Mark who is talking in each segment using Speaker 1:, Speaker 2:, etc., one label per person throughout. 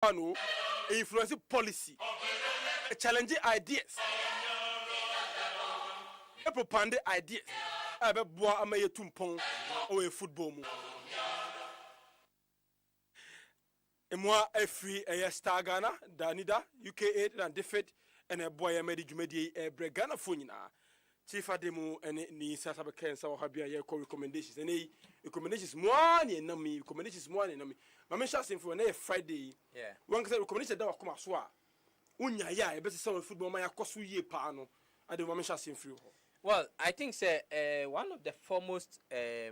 Speaker 1: no influence policy, challenge ideas, propaganda ideas. I be boy amaye tumpon or football mu. Emwa free star Ghana, Danida, UK8 and Defet, and a boy made Jumedi Bregana Funina. Chief Ademu and ni Sasaba Kensa or Habia recommendations. And recommendations more than me, recommendations more than me. My shouting for a Friday.
Speaker 2: Yeah.
Speaker 1: One can recommendation that will come as well. Unya, yeah, better some football, my costu ye pano. I do my shouting for you.
Speaker 2: Well, I think sir, one of the foremost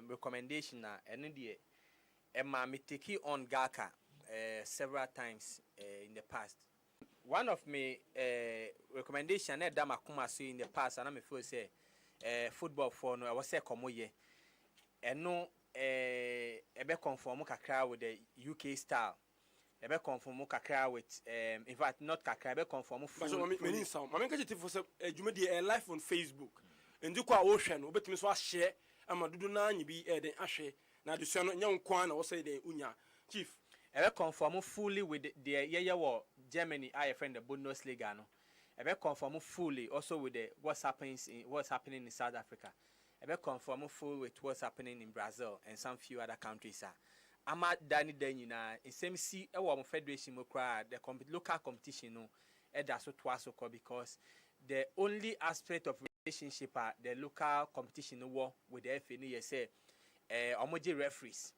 Speaker 2: recommendation and me take on Gaka several times in the past. One of my recommendation that Damakuma see in the past, and I feel say football for no, I was say komoye, and no ebe conform kakra with the UK style. Ebe conform kakra with in fact not kakra ebe conform full.
Speaker 1: But meaning sound. I mean, can you tell for a live on Facebook? And do quite ocean, but me so share. I'm a do na be the ashe. Now the son young kwan or say the unya chief.
Speaker 2: Ebe conform fully with the war Germany. I friend the Bundesliga no. Ebe conform fully also with the what's happening in South Africa. Ebe conform full with what's happening in Brazil and some few other countries. Ama Danny Denina in same see our federation mokra the local competition no. That's what was because the only aspect of relationship the local competition war with the FA no say omoje referees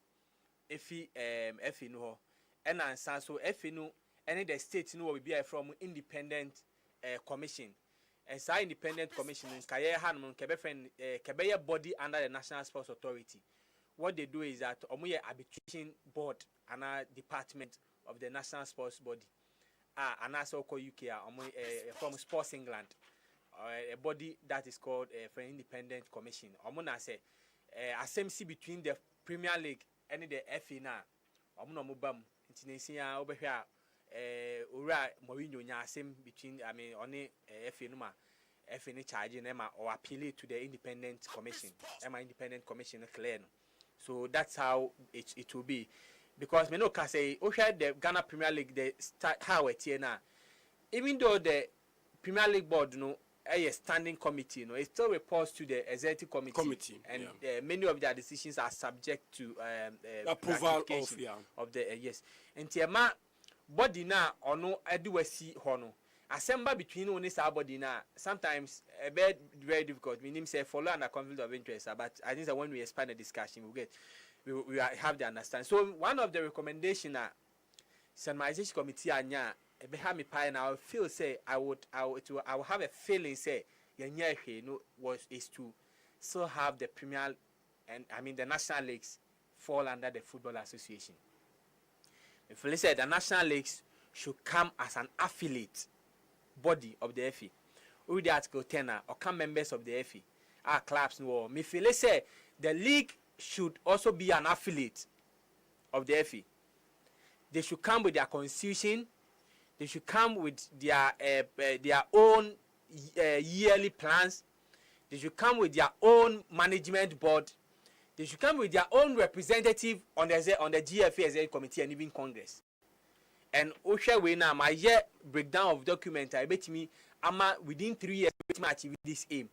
Speaker 2: FA no and answer so FA no any the state no will be from independent commission and so independent commission kaye hanum kebe body under the National Sports Authority. What they do is that omoye arbitration board and a department of the National Sports Body and also called UK from Sports England, a body that is called for Independent Commission. Omuna say SMC between the Premier League and the FA na omuna mobam international over here ura Mourinho nya same between I mean only FA numa FA ni charging them or appeal it to the Independent Commission. Independent Commission clear. So that's how it will be. Because me no can say, okay, the Ghana Premier League, they start how it here now. Even though the Premier League board, you know, a standing committee, you know, it still reports to the executive committee. And many of their decisions are subject to
Speaker 1: approval
Speaker 2: of the yes. And Tiama body now or no, I do see hono. Assemble between only body now. Sometimes a bit very difficult. Meaning say follow under conflict of interest. But I think that when we expand the discussion, we'll get. We have the understand. So one of the recommendations Sanitization Committee anya behind me pie now feel say I will have a feeling say is to still have the Premier and I mean the National Leagues fall under the Football Association. If we say the National Leagues should come as an affiliate body of the FA. With the Article 10 or come members of the FA. Our clubs no. Me feel say the league should also be an affiliate of the FA. They should come with their constitution. They should come with their own yearly plans. They should come with their own management board. They should come with their own representative on the GFA Executive Committee and even Congress. And Osha we now my year breakdown of document I bet me within 3 years I achieve this aim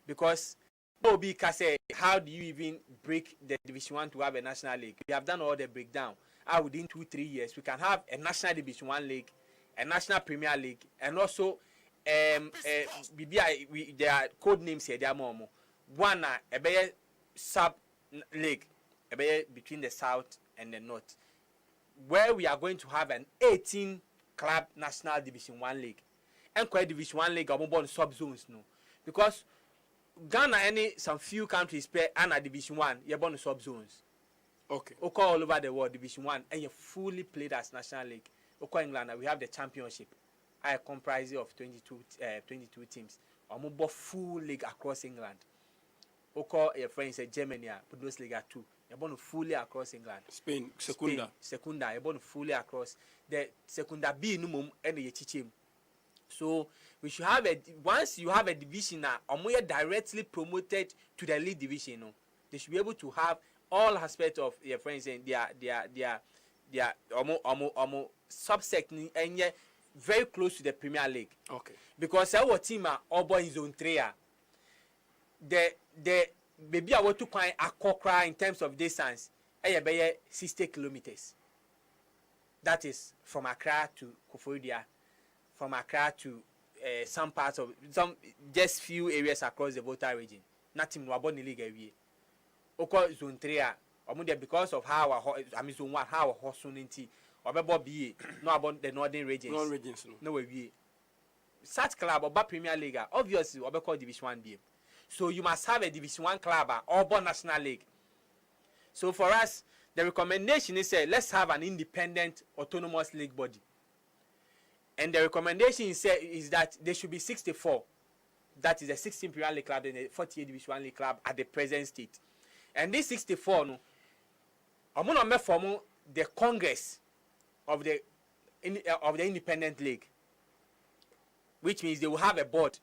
Speaker 2: because. Obi say, how do you even break the Division 1 to have a National League? We have done all the breakdown. Within 2-3 years, we can have a National Division 1 League, a National Premier League, and also there are code names here. There are more. One a sub league, between the South and the North, where we are going to have an 18 club National Division 1 League, and quite Division 1 League are more sub zones no, because Ghana some few countries play under Division 1, you're born in sub zones.
Speaker 1: Okay.
Speaker 2: All over the world, Division 1, and you fully played as National League. England, we have the championship. I comprise of 22 teams. I'm full league across England. Your friends say Germany, Bundesliga 2. You're born fully across England.
Speaker 1: Spain, Secunda.
Speaker 2: You're born fully across the Secunda B numum and the team. So we should have once you have a division now, directly promoted to the league division. They should be able to have all aspects of their friends and their subsect and very close to the Premier League.
Speaker 1: Okay.
Speaker 2: Because our team are all in zone 3. The baby I want to find a cocra in terms of distance. 60 kilometers. That is from Accra to Koforidua, from Accra to some parts of some just few areas across the Volta region. Nothing no about the league every. Oko zone 3 because of how zone 1 how hosunity or be no about the northern regions.
Speaker 1: Northern regions
Speaker 2: no we. Such club or Premier League obviously or called Division 1 B. So you must have a Division 1 club or National League. So for us, the recommendation is let's have an independent autonomous league body. And the recommendation is that there should be 64. That is a 16 Premier League club and a 48 Division 1 League club at the present state. And this 64, no, I'm going to form the Congress of the Independent League, which means they will have a board.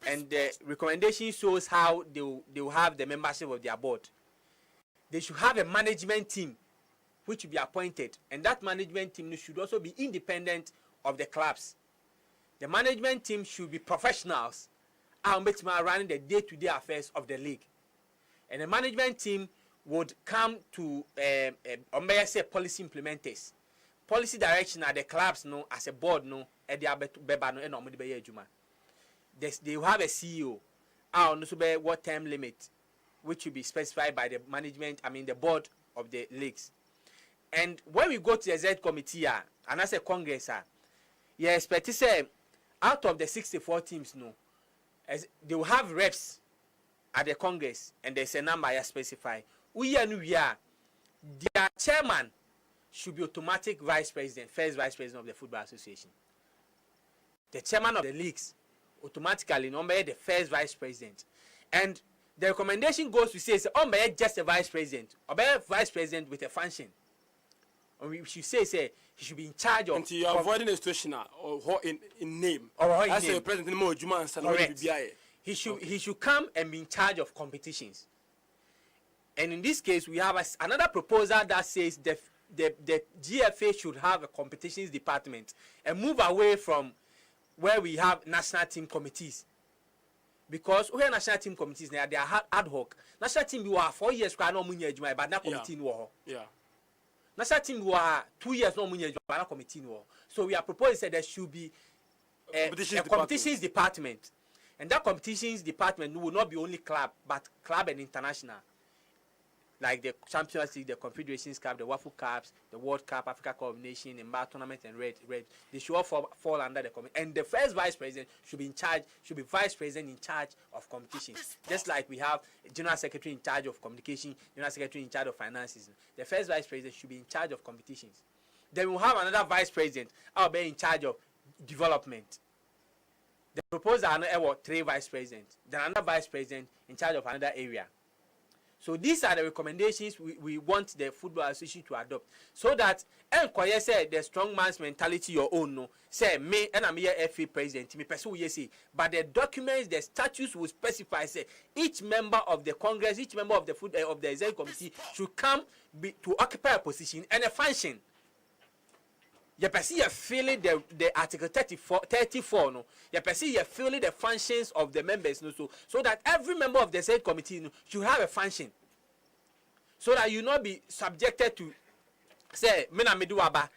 Speaker 2: And the recommendation shows how they will have the membership of their board. They should have a management team which will be appointed, and that management team should also be independent of the clubs. The management team should be professionals running the day-to-day affairs of the league. And the management team would come to say policy implementers. Policy direction at the clubs as a board they will have a CEO what term limit which will be specified by the management, the board of the leagues. And when we go to the Z committee, and as a congress, you expect to say out of the 64 teams, as they will have reps at the congress, and there's a number I specify. Their chairman should be automatic first vice president of the Football Association. The chairman of the leagues automatically the first vice president. And the recommendation goes to say, just a vice president, or vice president with a function. Or we should say, he should be in charge of.
Speaker 1: Until you are avoiding a situation or in name.
Speaker 2: Or
Speaker 1: as a president, more Juma and
Speaker 2: he should come and be in charge of competitions. And in this case, we have another proposal that says the GFA should have a competitions department and move away from where we have national team committees. Because we have national team committees now, they are ad hoc. National team we are 4 years, but not committee no.
Speaker 1: Yeah.
Speaker 2: National team we are 2 years, no but not committee no. So we are proposing that there should be a competitions department. And that competitions department will not be only club, but club and international. Like the Champions League, the Confederations Cup, the Waffle Cups, the World Cup, Africa Cup of Nations, and Bar Tournament and Red. They should all fall under the committee. And the first vice president should be vice president in charge of competitions. Just like we have general secretary in charge of communication, general secretary in charge of finances. The first vice president should be in charge of competitions. Then we'll have another vice president who will be in charge of development. The proposal are 3 vice presidents. Then another vice president in charge of another area. So these are the recommendations we want the Football Association to adopt. So that Nkoye say the strong man's mentality your own no. Say me and I'm here FA president. Me person will say. But the documents, the statutes will specify say each member of the Congress, each member of the of the executive committee should come to occupy a position and a function. You perceive you feeling the Article 34 no. You perceive you feeling the functions of the members no, so that every member of the said committee should have a function. So that you not be subjected to say me na me do aba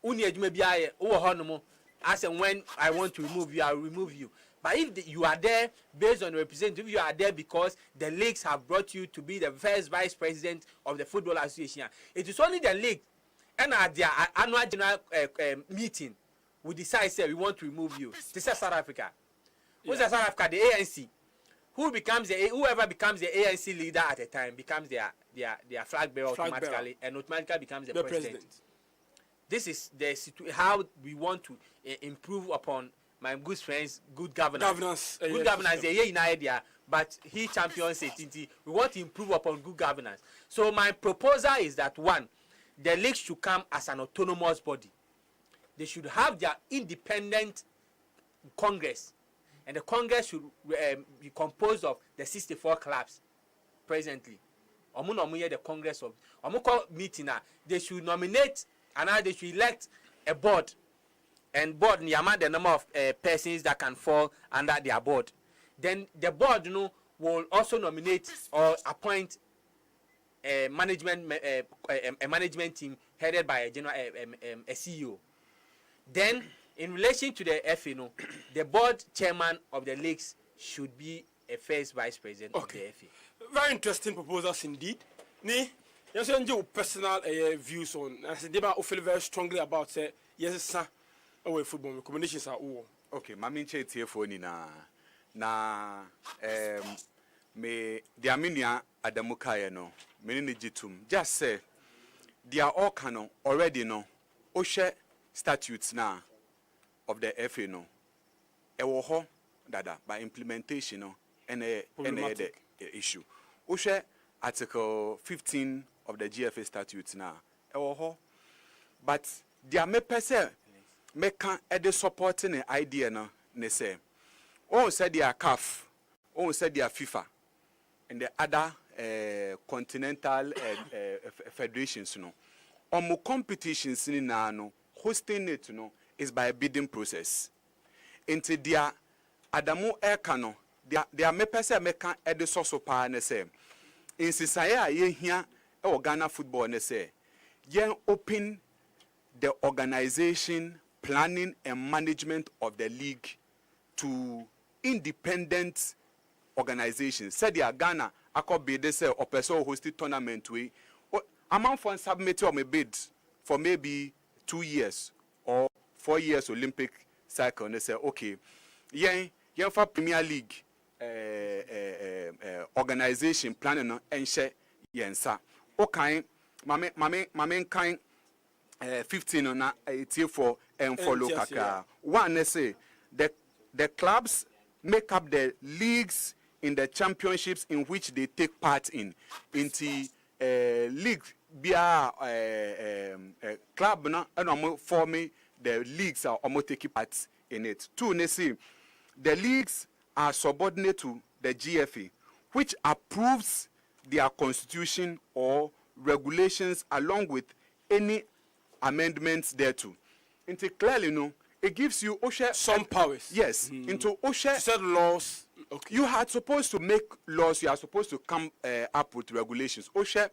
Speaker 2: uni adwuma biaye wo ho no mo as and when I want to remove you I will remove you. But if you are there based on the representative, you are there because the leagues have brought you to be the first vice president of the Football Association. It is only the league and at their annual general meeting, we decide say we want to remove you. This is South Africa. Who's South Africa? The ANC. Whoever becomes the ANC leader at a time becomes their flag bearer automatically, and automatically becomes the president. This is how we want to improve upon my good friends good governance. Good governance. In idea, but he champions it. We want to improve upon good governance. So my proposal is that one. The league should come as an autonomous body. They should have their independent congress, and the congress should be composed of the 64 clubs presently. The congress of meeting they should nominate and now they should elect a board, and board the amount the number of persons that can fall under their board. Then the board, will also nominate or appoint a management team headed by a general a CEO. Then, in relation to the FA, the board chairman of the leagues should be a first vice president of the FA.
Speaker 1: Very interesting proposals indeed. Ni, you say your personal views on. I say they feel very strongly about say yes, sir. Our football recommendations are all.
Speaker 3: Okay, my main chat here for na me the Armenia Adamuka no me ni jitum. Just say they are all canon already no. Oshe statutes now of the FA no. Ewo ho dada by implementation no the issue. Oshe Article 15 of the GFA statutes now. Ewo ho, but there me pese me can supporting the idea no ne say. Oh said they are CAF, oh said they are FIFA, and the other continental federations no. Omo competitions ni na no hosting it no is by a bidding process. Into their Adamu Ekano, their me pese me can soso pa ne say. In Sisaya ye here Ghana football ne say. Yen open the organization, planning and management of the league to independent organizations. Said they are Ghana, I could be this or person hosted tournament we. Amount for submitting on a bid for maybe 2 years or 4 years Olympic cycle. And they say, okay, yeah, for Premier League organization planning and share yensa. Okay, my kind 15 on 84 and follow kaka. One they say the clubs make up the leagues in the championships in which they take part in the league bia club na and forming the leagues are almost taking part in it. Two, they say the leagues are subordinate to the GFA, which approves their constitution or regulations along with any amendments thereto. Into clearly, it gives you
Speaker 1: some powers.
Speaker 3: Yes, into OSHA
Speaker 1: set laws. Okay.
Speaker 3: You had supposed to make laws. You are supposed to come up with regulations. OSHA,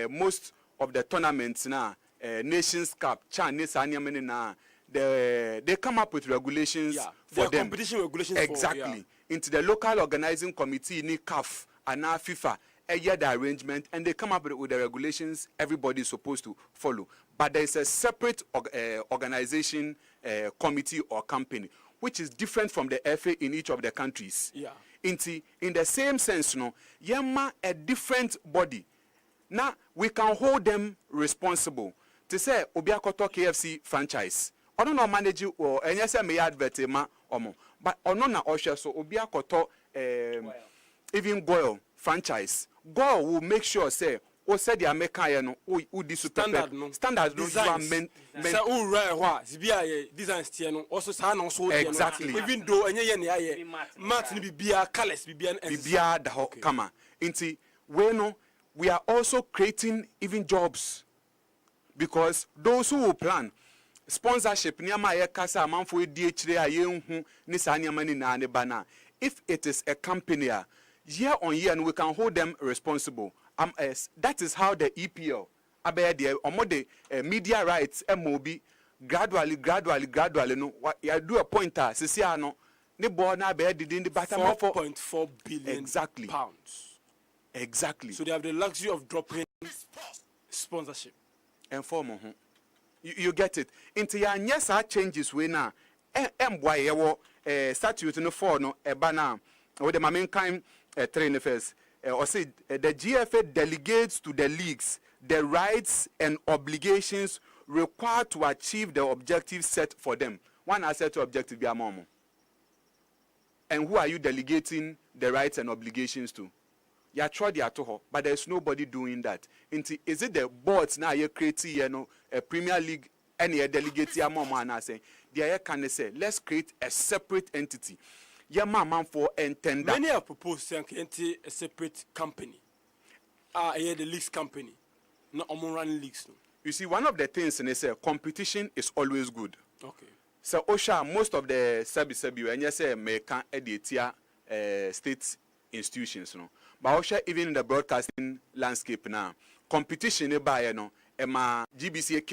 Speaker 3: most of the tournaments now, Nations Cup, Chinese Anyamene now, they come up with regulations for them.
Speaker 1: Competition regulations.
Speaker 3: Exactly. Into the local organizing committee, CAF and now FIFA, the arrangement, and they come up with the regulations everybody is supposed to follow. But there is a separate organization, committee or company, which is different from the FA in each of the countries.
Speaker 1: Yeah.
Speaker 3: In the same sense, yama a different body. Now we can hold them responsible. To say Obiakoto KFC franchise. I don't know manage or NSM advert but na Osha so Obiakoto even Goyle franchise. Goyle will make sure say o said the American who this standard
Speaker 1: designs. Say who right designs also
Speaker 3: exactly.
Speaker 1: Even though mat ni bibia colors
Speaker 3: bibia da ho kama. Inti we are also creating even jobs because those who will plan sponsorship niama ye kasa amanfo edi echire a ye hu ni sa niama ni na ne bana. If it is a company year on year and we can hold them responsible. That is how the EPL the media rights MOB gradually no you do a pointer no the ball na be did in the bottom
Speaker 1: 4.4 billion
Speaker 3: exactly
Speaker 1: pounds.
Speaker 3: Exactly.
Speaker 1: So they have the luxury of dropping sponsorship.
Speaker 3: And form you get it. Into your yes changes we now statute no for no bana with the main kind train first. Or say the GFA delegates to the leagues the rights and obligations required to achieve the objectives set for them. One asset to objective be a momo. And who are you delegating the rights and obligations to? You are tried to but there's nobody doing that. Is it the boards now you create a Premier League and you delegate your mom and I say the can say let's create a separate entity. Your mama for entender.
Speaker 1: Many have proposed to create a separate company. The leagues company, not run leagues.
Speaker 3: you see, one of the things in this competition is always good.
Speaker 1: Okay.
Speaker 3: So Osha, most of the sabi and yes, make editia state institutions, no. But Osha, even in the broadcasting landscape now, competition by no, ema GBC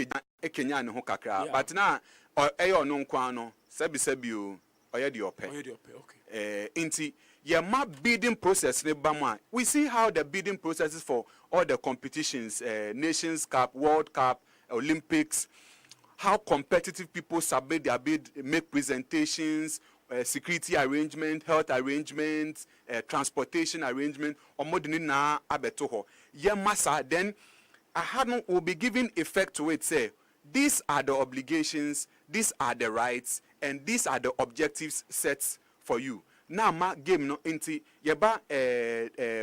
Speaker 3: Kenya and Hokakra. But now, or no kwano, sabi o oyedi ope. Okay. Inti ma bidding process ne bama. We see how the bidding processes for all the competitions, Nations Cup, World Cup, Olympics, how competitive people submit their bid, make presentations, security arrangement, health arrangement, transportation arrangement, or more than na abetoho. Masa, then I hadn't will be giving effect to it. Say, these are the obligations, these are the rights, and these are the objectives set for you. Now, my game no into yeba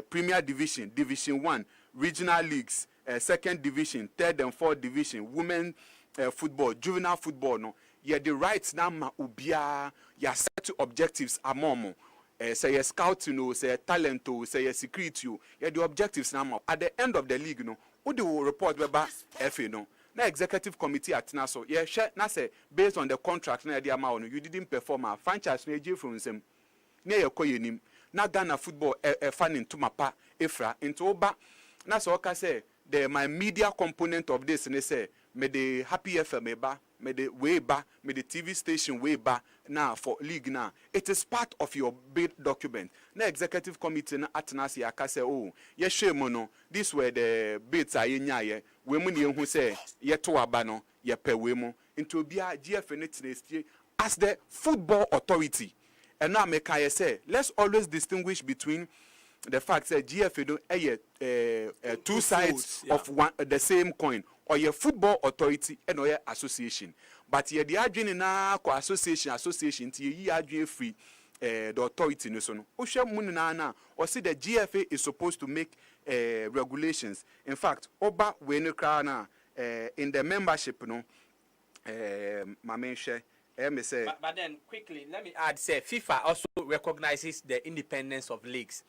Speaker 3: Premier Division, Division 1, regional leagues, second division, third and fourth division, women football, juvenile football. No, yeah, the rights now ma ubia ya set objectives amomo. Say a scout, you know, say a talent, say a security, yeah, the objectives now. At the end of the league, no, who do report weba FA no. Na executive committee at Naso, yeah, na say based on the contract na the amount you didn't perform a franchise na je from them. Na ye koyenim na Ghana football fan into mapa efra into oba na so ka say the my media component of this ne say me the Happy FM ba me the way ba me the TV station way ba now for league now it is part of your bid document. Na executive committee na atnasi aka say oh ye shame no this were the bids are nya we mu ne hu say ye to aba no ye pe we mu into bia GF ne as the football authority. And now make I say, let's always distinguish between the fact that GFA don't two sides of one the same coin, or your football authority and or your association. But here the adjoining na association to ye adjoin free the authority no so no. Osha munina na or see the GFA is supposed to make regulations. In fact, oba we no kra na in the membership no my mention.
Speaker 2: But then quickly, let me add, say FIFA also recognizes the independence of leagues.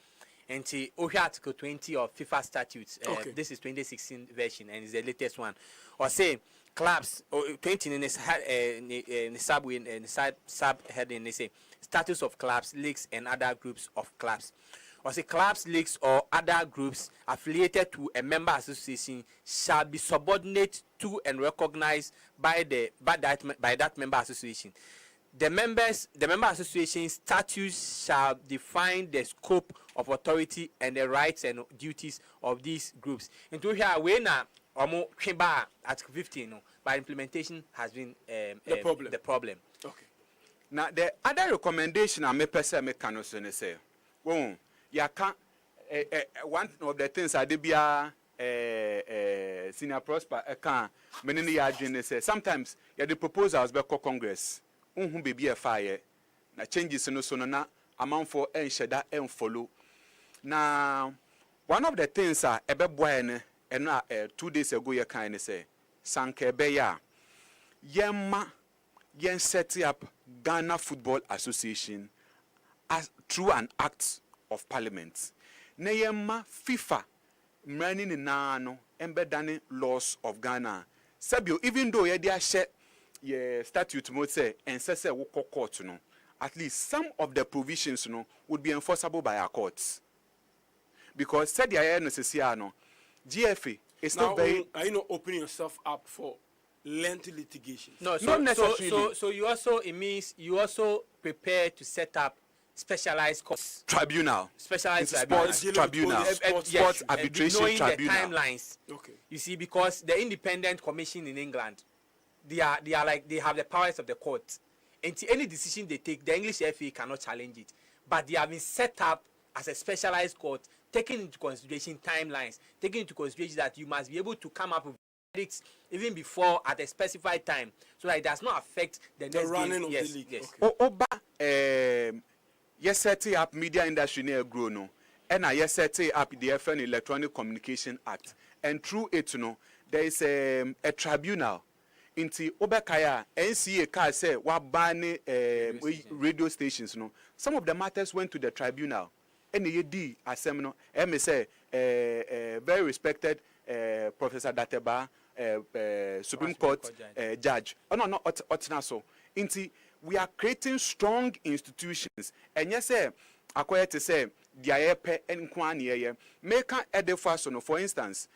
Speaker 2: And Article 20 of FIFA statutes, this is 2016 version and it's the latest one. Or say clubs, or 20 in the sub-heading, they say status of clubs, leagues, and other groups of clubs. Or say clubs, leagues, or other groups affiliated to a member association shall be subordinate to and recognized by that member association. The member association statutes shall define the scope of authority and the rights and duties of these groups. Into here, we na Article 15, by implementation has been the problem.
Speaker 3: Okay. Now the other recommendation I make person make can say, well, you can one of the things I did be senior prosper can many years say sometimes you the proposals be Congress baby a fire na changes no so na amount for sheda and follow now one of the things ebe boy and 2 days ago you can say sanke be ya yemma yen set up Ghana Football Association as through an act of parliament na yemma FIFA running in nano embedding laws of Ghana. Sabio, even though ye dia share ye statute mode say and say we court no, at least some of the provisions no would be enforceable by our courts. Because said ya necessary no, GFA is
Speaker 1: now,
Speaker 3: not very.
Speaker 1: Are you not opening yourself up for lengthy litigation?
Speaker 2: No,
Speaker 3: not necessarily.
Speaker 2: So you also it means you also prepare to set up specialized courts.
Speaker 3: Tribunal.
Speaker 2: Specialized
Speaker 3: sports tribunal. Sports arbitration
Speaker 2: knowing
Speaker 3: tribunal.
Speaker 2: The timelines.
Speaker 1: Okay.
Speaker 2: You see, because the independent commission in England, they have the powers of the court. And any decision they take, the English FA cannot challenge it. But they have been set up as a specialized court, taking into consideration timelines, taking into consideration that you must be able to come up with verdicts even before at a specified time, so that it does not affect the next
Speaker 1: running
Speaker 2: game.
Speaker 1: of
Speaker 2: Yes,
Speaker 1: the league.
Speaker 2: yes.
Speaker 1: Okay.
Speaker 3: Oba yes setting up media industry near grow no and yes setting up the FN Electronic Communication Act and through it no there is a tribunal inti obekaya NCA ka say wa ban radio stations no some of the matters went to the tribunal and ye asem no say very respected Professor Dateba Supreme Court judge. Oh no, not otina so. Inti we are creating strong institutions. And yes, akoya to say the ayepe and kwani make an edifation. For instance,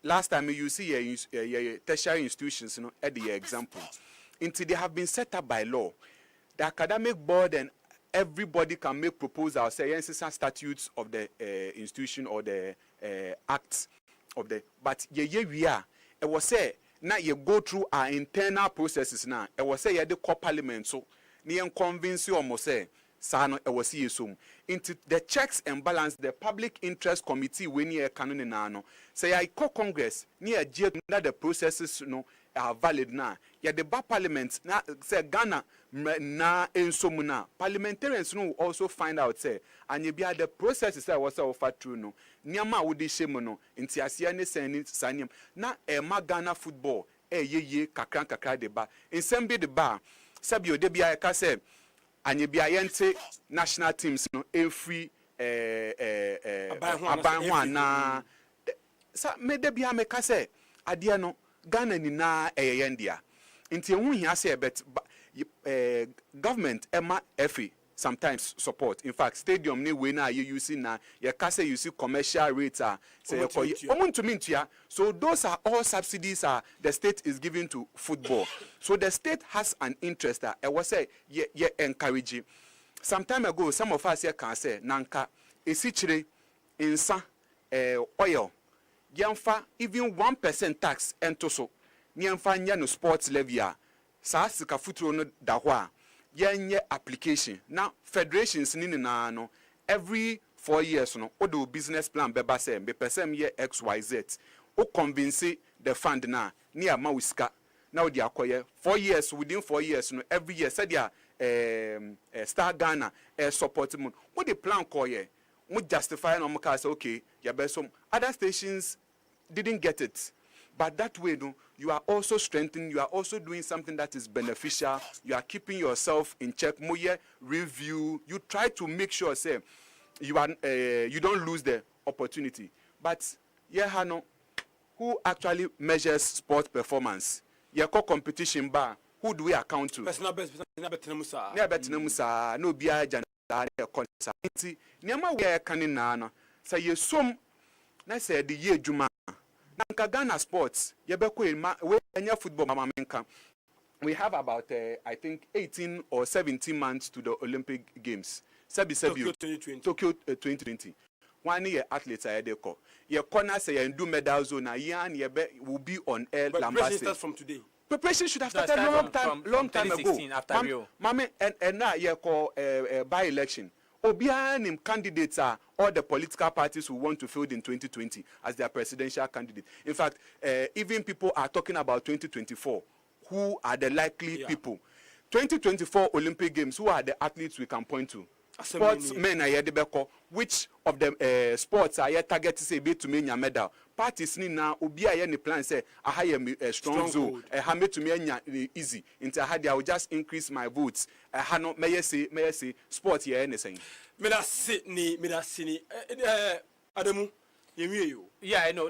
Speaker 3: last time you see a tertiary institutions, at the example. Until they have been set up by law. The academic board and everybody can make proposals, say statutes of the institution or the acts of the. But we are. It was say now you go through our internal processes now. It was say the core parliament so near convince you almost say sano it was so into the checks and balance the public interest committee when you canon nano say I call congress near the processes are valid now. Yeah, the parliament na say Ghana na ensomuna parliamentarians no also find out say and you be the processes that was offered through no niama wodi shemu no nti asia ne saniam na Ghana football ye kakra de ba nsem bi de ba sabio de bia ka say and you be yente national teams no every aban na sa me de bia me ka say ade no Ghana ni na eyendia nti ehun hia say bet government ema efi sometimes support. In fact stadium ni we na you using na you can say you see commercial rates say omuntumintua. So those are all subsidies the state is giving to football. So the state has an interest that I was say ye encourage. Some time ago some of us here can say nanka esichire insa oil yamfa even 1% tax ento so nyamfa nya no sports levy sa sika futuro no da ho a yenye application now federations ni na no every 4 years no o do business plan beba say be person ye xyz o convince the fund na near mawuska now they akoye 4 years within 4 years no every year said dia Star Ghana support mo what the plan koye we justify no maka say okay ya be some other stations didn't get it. But that way, no, you are also strengthening, you are also doing something that is beneficial, you are keeping yourself in check, more review, you try to make sure, say, you don't lose the opportunity. But, yeah, no, who actually measures sport performance? Yeah, competition bar, who do we account to? No biya jana konsa. Niama we kanina say you some na say the year juma. Nanka Ghana sports, we football mama. We have about I think 18 or 17 months to the Olympic Games. Tokyo 2020. 1 year athletes are there. Your corner say and do medal zone. Will be on air.
Speaker 1: Preparation starts from today.
Speaker 3: Preparation should have started long time ago.
Speaker 2: After Rio.
Speaker 3: Mama and now you call by election. Obianim candidates are all the political parties who want to field in 2020 as their presidential candidate. In fact, even people are talking about 2024. Who are the likely people? 2024 Olympic Games, who are the athletes we can point to? Sportsmen are here, which of the sports are here targeted to say be to me medal? Parties ni na obi aye ni plan say I have a strong zone. I have to me easy. Into I will just increase my votes. I have not may say sport here anything.
Speaker 1: Me da Sydney. Adamu, you.
Speaker 2: Yeah, I know.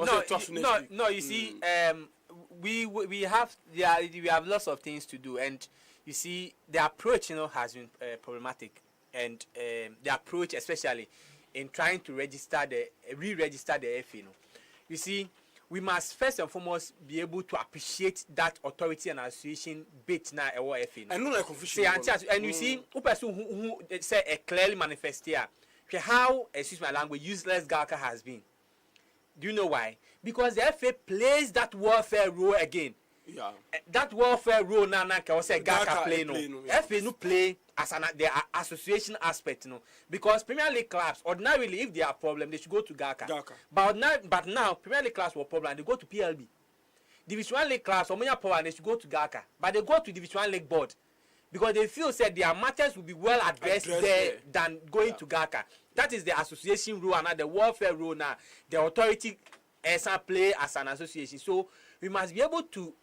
Speaker 2: No. You see, we have lots of things to do, and you see the approach has been problematic, and the approach especially in trying to re-register the FA. You see, we must first and foremost be able to appreciate that authority and association bit now FA.
Speaker 1: I know like confusion.
Speaker 2: And you see, who person who say a clearly manifest here, how, excuse my language, useless Gaka has been. Do you know why? Because the FA plays that warfare role again.
Speaker 1: Yeah.
Speaker 2: That warfare role now can say Gaka play no.
Speaker 1: Yeah.
Speaker 2: FA no play as the association aspect because Premier League clubs ordinarily if they have problem they should go to Gaka. But now Premier League clubs were problem they go to PLB. Division 1 League clubs or power and they should go to Gaka, but they go to Division 1 League board because they feel said their matters will be well addressed there than going to Gaka. That is the association rule and the warfare rule now. The authority play as an association. So we must be able to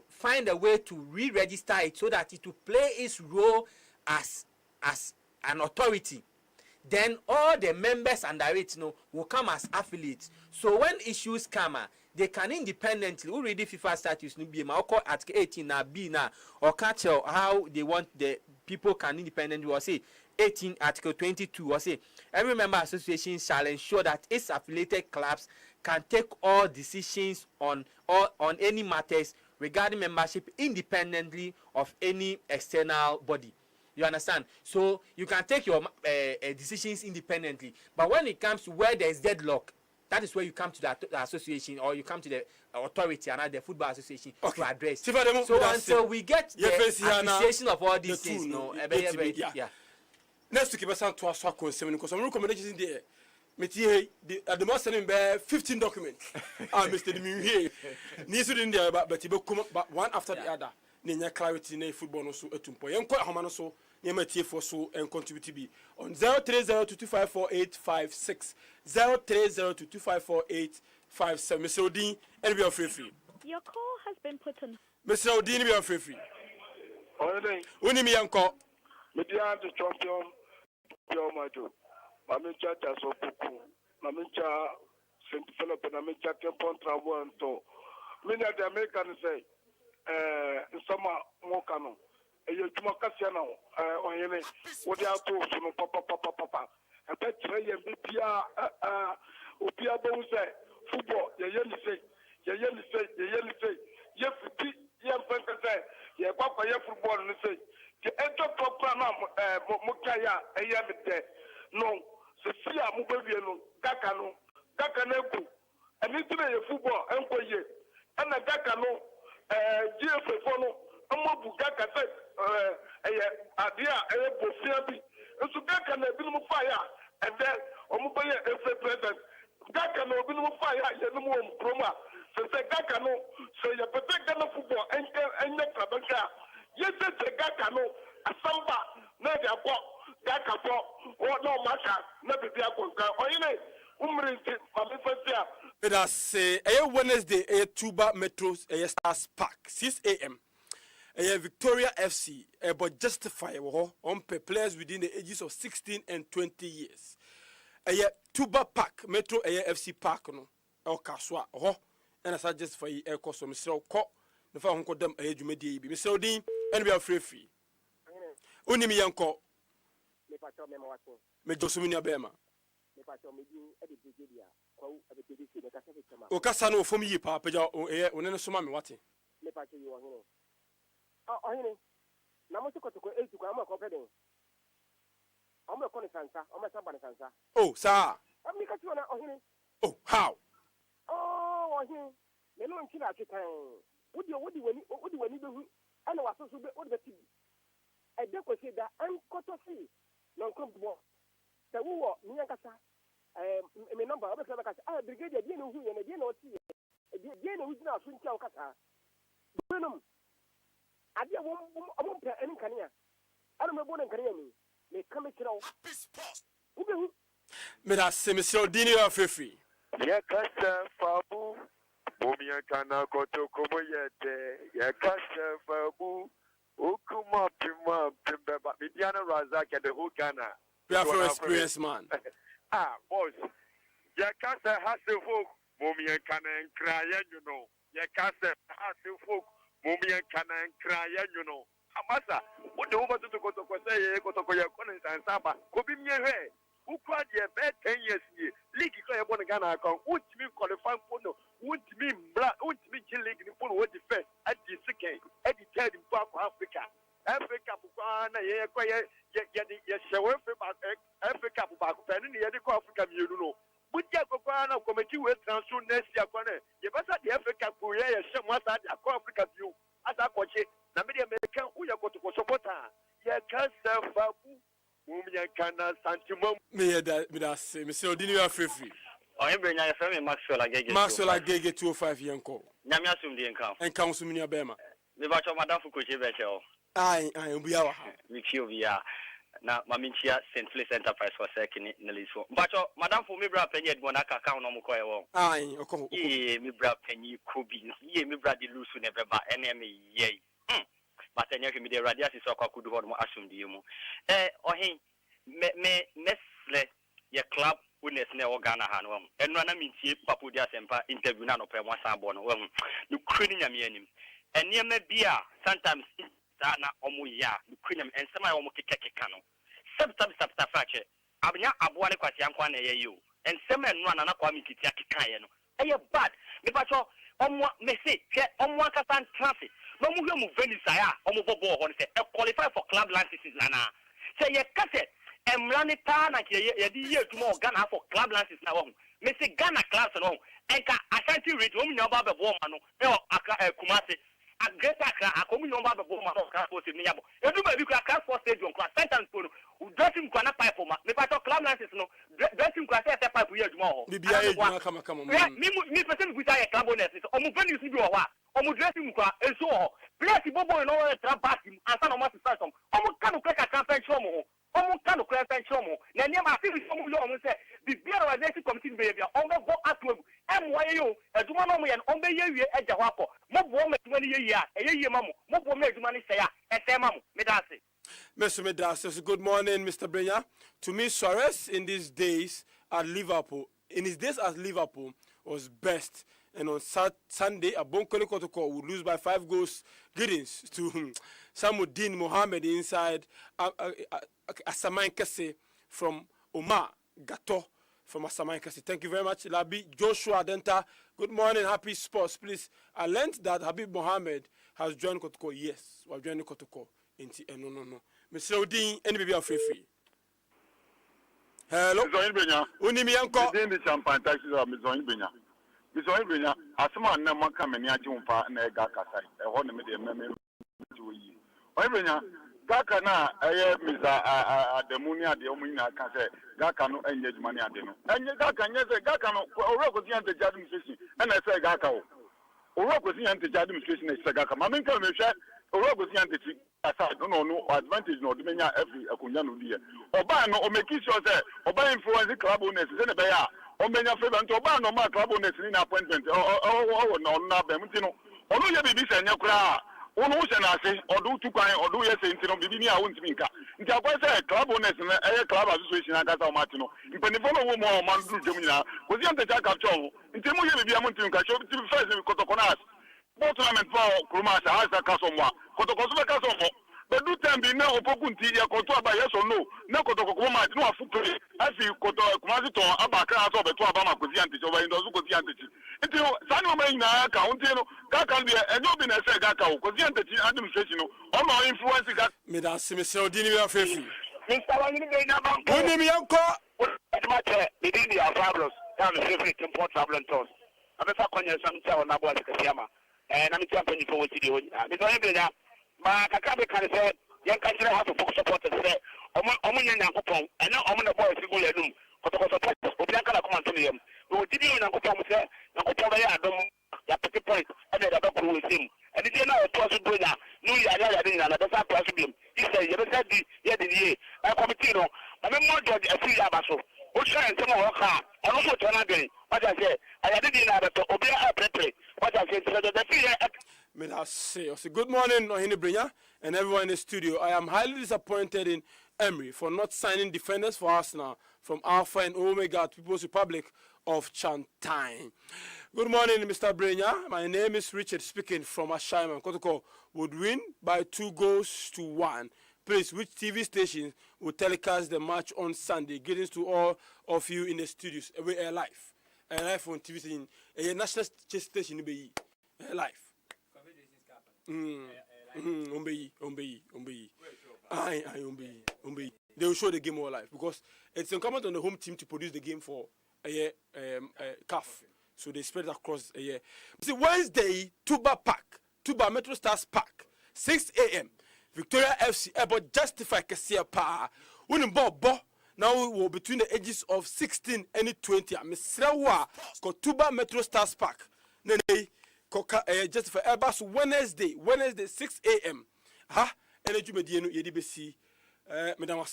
Speaker 2: find a way to re-register it so that it will play its role as an authority. Then all the members under it will come as affiliates. So when issues come, they can independently already FIFA statutes no be ma Article 18 na B na or catch how they want the people can independently or say 18 Article 22 or say every member association shall ensure that its affiliated clubs can take all decisions on any matters regarding membership independently of any external body. You understand? So you can take your decisions independently, but when it comes to where there is deadlock, that is where you come to the association or you come to the authority and the football association to address. So until we get the appreciation of all these things, yeah.
Speaker 1: Next week, person to us concern because some recommendations in there. Metie at the most sending 15 documents. Mr. Demi here. Needs to in there, but you come one after the other. Nenya clarity na football no so etumpo. Yenko ahoma no so ne matie for so and contribute to be on 03022548556 03022548557. Mr. Odin and be free.
Speaker 4: Your call has been put on.
Speaker 1: Mr. Odin be free. Uni mi yanko.
Speaker 5: Media the champion Pio Majo. Mamicha Taso Puku. Mamicha St. Philip and Mamicha Nkontabuo and to. Many of the Americans say Nsama Mokano. You Tumakasiano, Oyene, what they are told to Papa. I bet Trey and Bipia, Upia Bose, football, the Yelly say, yes, young person say, yeah, Papa, your football, and say, the enter program, Mokaya, a yamite, no, Cecilia Mubaviano, Gakano, and into the football, and a Gakano. GFO, Amobu Gaka said, Adia, Bofiabi, and so Gaka and Bill Fire, and then Omubaya, FA President, Gaka no Bill Fire, Yanum Proma, so say Gaka no, so you protect the football and Yatabaka. Yes, it's a Gaka no, a Samba, Nadia Pop, Gaka Pop, or no Maka, never be a conquer, or in it,
Speaker 1: Let us say Wednesday, Tuba Metros, Stars Park, 6 a.m. Victoria FC, but justify on players within the ages of 16 and 20 years. Tuba Park, Metro FC Park, no, or Kaswa, and as I justify a cost of Mr. Cock, the phone called them a Jumedi, Mr. Odin, and we are free. Unimi Yanko, Mejosuminia Bema. Okasano from ye papa unene soma me wate
Speaker 6: me pa you ohene ohene na mo to ko eju kwa mo ko peden o mo ko ni sansa o mo samba ni sansa
Speaker 1: oh sir
Speaker 6: am ka na ohene
Speaker 1: oh how
Speaker 6: oh ohene me no nti na ketan wodi wani behu ana waso so be wodi beti e de ko se da an ko to si na Nkontabuo ta wo ni yankasa me number o be se ka brigade die no hu ye na die na o ti die na hu na aso ntia o kasa benum ade wo mo pe eni kanea ana me bo na kanea ni me kame kira wo be hu
Speaker 1: me da se Mr. Odini of free
Speaker 5: ya kasa fabu bomia kana koto komo yete ya kasa fabu ukuma pima pimba Midiana Razak and the whole Ghana
Speaker 1: we are for experience man
Speaker 5: boss ya kasa hasefo bomia kana nkraya you know ya kasa hasefo bomia kana nkraya you know amasa what the over to koto ko say koto ko ya kono sansaba ko bi mye ukwa de be 10 years ye league ko e bon Ghana kan ultimi qualify pono ultimi mbra ultimi league ni pono what defense at the second at the third in Africa bukwa na ye ko ye shewe Africa bukwa pe ni ye de ko Africa mienu no butia kokwa na committee we transfer next year ko na ye basa the Africa ko ye she mo asa de ko Africa bio asa ko che na me de American uya ko to supporter ye can serve
Speaker 1: me da se Mr. Odini you are free
Speaker 7: Oyebrenya ya fami
Speaker 1: Maxwell Agege 205 yanko
Speaker 7: nyame asum di enka
Speaker 1: en kan so mini abema
Speaker 7: me ba cho madam fukoche be che o
Speaker 1: ai obi awa
Speaker 7: mi fi obi ya na maminchia St. Place Enterprise for second na liso ba cho madam fu me bra penye edmo na ka no mo koye wo
Speaker 1: ai okon
Speaker 7: me bra penye kobi me bra di lusu ne beba eneme ye but enye mi de radio si so kwakudu ho mo asum di mu ohen me nesle ye club Unes ne Ghana Hanwam. And Rana Minti, Papudia Sempa, interview Nano Pema Sambon, you cleaning a meaning. And near me beer, sometimes Sana Omuya, you clean them and some Omokikano. Sometimes Saptafache, Abia Abuane Kwasiankwane you, and some men run an Aquamiki Kayano. And you're bad, the patrol, Messi, Omwakasan traffic. No more Venisaya, Omobo, a qualify for club licenses, Lana. Say, your cassette. Emrani Tana year to more Ghana for club lances now. Messi Ghana class alone. Enka Ashanti Ridge, Baba Woman, Kumasi, a great a communal Baba Woman of Caspo Niabo. You do maybe class for stadium class, sentence for dressing Kana pipe for the part of club lances, no dressing class at a pipe year tomorrow. Come on. Me person with a club on it, Omuveni you do a what? Dressing and so on. Plus, Bobo and all the trap back and some of my system. Kind of a campaign show. Kind of class and show. Then I feel some of you say the beer organization committee behavior. Go at MYU, as one of me and on the year at the Wapo. More woman 20 years, a year, mamma. More woman money say, and say, Mamma, Medasi.
Speaker 1: Mr. Medas, good morning, Mr. Brenya. To me, Suarez in these days at Liverpool, was best. And on Sunday, a Bonkole Kotoko would lose by 5 goals. Greetings to Samuddin Mohammed inside Asaman Kese from Omar Gato from Asaman Kese. Thank you very much, Labi. Joshua Denta, good morning, happy sports. Please, I learned that Habib Mohammed has joined Kotoko. Yes, we have joined Kotoko. No. Mr. Odin, any baby are free. Hello? Unimi Yanko.
Speaker 5: The champagne taxis of Miss Oinbina. Miss Oinbina, as someone never come and Yajumpa and Gaka side, a whole medium memory to ye. Oinbina, Gaka na, Miss Ademunia, the Omina can say, Gaka no engage money at dinner. And Gaka, yes, Gaka no, or was the anti administration, and I say Gaka. Or was the anti administration, Sagaka. Mamma can share, or was the anti aside, no advantage, no Domina every Akunyanu dear. Oba no, or make sure that Oba influence the club owners, and a bear. Omenya favor and Oba no ma club owners in appointment. No, Bemutino. Ono ye bibi senya kura. Ono se na se odu tukan odu ye se ntino bibi ni a wontimi nka. Nti akwa se club owners na club association aka sa Martino. Mpanifo no wo mo man du jom nyina. Kozi ante cha capture. Nti mu ye bibi amuntimi nka. So ti first kotokonas. Bo tournament for Kruma sa asa kasomwa. Kotokoso be kasomwa. But do time be now opokunti ya koto aba yes or no. Na kotoko ko ma no afukuri. Asi koto kumasi to aba ka aso be to aba ma kozi ante so ba ndo su kozi ante. Nti sani o ma ina ka unti no ka kan be enyo bi na se ga ka kozi ante administration no. O ma influence ga
Speaker 1: me da se se odini we afefi.
Speaker 5: Mr. Wani be na bank.
Speaker 1: Unimi Yanko.
Speaker 5: Matter the India fabulous. That is favorite import traveling tours. Abefa konya samcha na bo asikasiama. Na mi champion for what you do. Mr. Wani ma kakabe kan say yen kan sire ha to focus support say omo nya nyankopon and now omo na boy fi go yadum kotoko support obi an kala come to yam o didi nyankopon mo say nyankopon ba ya adom ya pity point and da ba ko we sim and the na to so do na no ya dey na da sa to so bim he say you say di ye di ye e committee no ma me mo judge afi ya ba so o shine say mo ka ono so to na den what I say I did na da to obi a prepare what I say the fear.
Speaker 1: Good morning, Ohini Brenya, and everyone in the studio. I am highly disappointed in Emery for not signing defenders for Arsenal from Alpha and Omega People's Republic of Chantine. Good morning, Mr. Brenya. My name is Richard speaking from Ashaiman. Kotoko would win by 2-1. Please, which TV station will telecast the match on Sunday? Greetings to all of you in the studios. We are live. Live on TV station. A national station be live. Umbeyi. They will show the game all live because it's incumbent on the home team to produce the game for CAF. So they spread it across a year. See, Wednesday, Tuba Metro Stars Park, 6 a.m. Victoria FC Airport justify Kessia Pa. Winning ball now we were between the ages of 16 and 20. I'm Tuba Metro Stars Park. Justify Airbus Wednesday 6 a.m. Energy Mediano Yedibesi Madame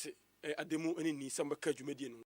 Speaker 1: Ademu and Nisamba Kaju Mediano.